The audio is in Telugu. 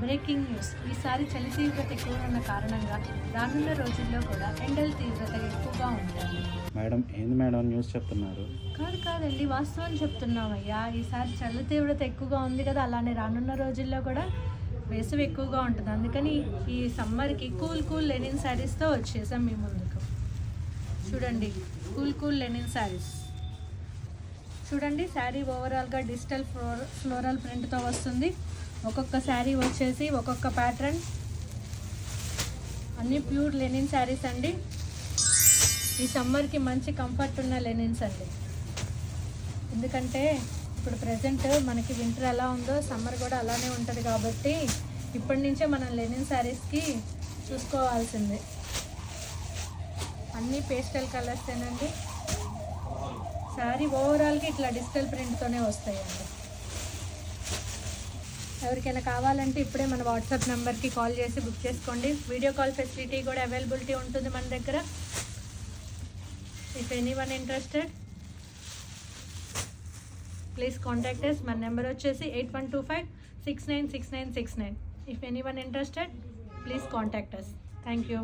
Breaking news. ఈసారి చలి తీవ్రత ఎక్కువగా ఉన్న కారణంగా రానున్న రోజుల్లో కూడా ఎండల తీవ్రత ఎక్కువగా ఉంటుంది. మేడం ఏంది మేడం న్యూస్ చెప్తున్నారు? కాదండి, వాస్తవం చెప్తున్నామయ్యా. ఈసారి చలి తీవ్రత ఎక్కువగా ఉంది కదా, అలానే రానున్న రోజుల్లో కూడా వేసవి ఎక్కువగా ఉంటుంది. అందుకని ఈ సమ్మర్కి కూల్ లెనిన్ శారీస్తో వచ్చేసాం మీ ముందుకు. చూడండి, కూల్ లెనిన్ శారీస్ చూడండి. శారీ ఓవరాల్గా డిజిటల్ ఫ్లోరల్ ప్రింట్తో వస్తుంది. ఒక్కొక్క శారీ వచ్చేసి ఒక్కొక్క ప్యాటర్న్. అన్నీ ప్యూర్ లెనిన్ శారీస్ అండి. ఈ సమ్మర్కి మంచి కంఫర్ట్ ఉన్న లెనిన్స్ అండి. ఎందుకంటే ఇప్పుడు ప్రజెంట్ మనకి వింటర్ ఎలా ఉందో సమ్మర్ కూడా అలానే ఉంటుంది కాబట్టి ఇప్పటి నుంచే మనం లెనిన్ శారీస్కి చూసుకోవాల్సిందే. అన్నీ పేస్టల్ కలర్సేనండి. శారీ ఓవరాల్గా ఇట్లా డిజిటల్ ప్రింట్తోనే వస్తాయండి. ఎవరికైనా కావాలంటే ఇప్పుడే మన వాట్సాప్ నెంబర్కి కాల్ చేసి బుక్ చేసుకోండి. వీడియో కాల్ ఫెసిలిటీ కూడా అవైలబిలిటీ ఉంటుంది మన దగ్గర. If anyone interested please contact us. మన నెంబర్ వచ్చేసి 8125696969. If anyone interested please contact us. Thank you.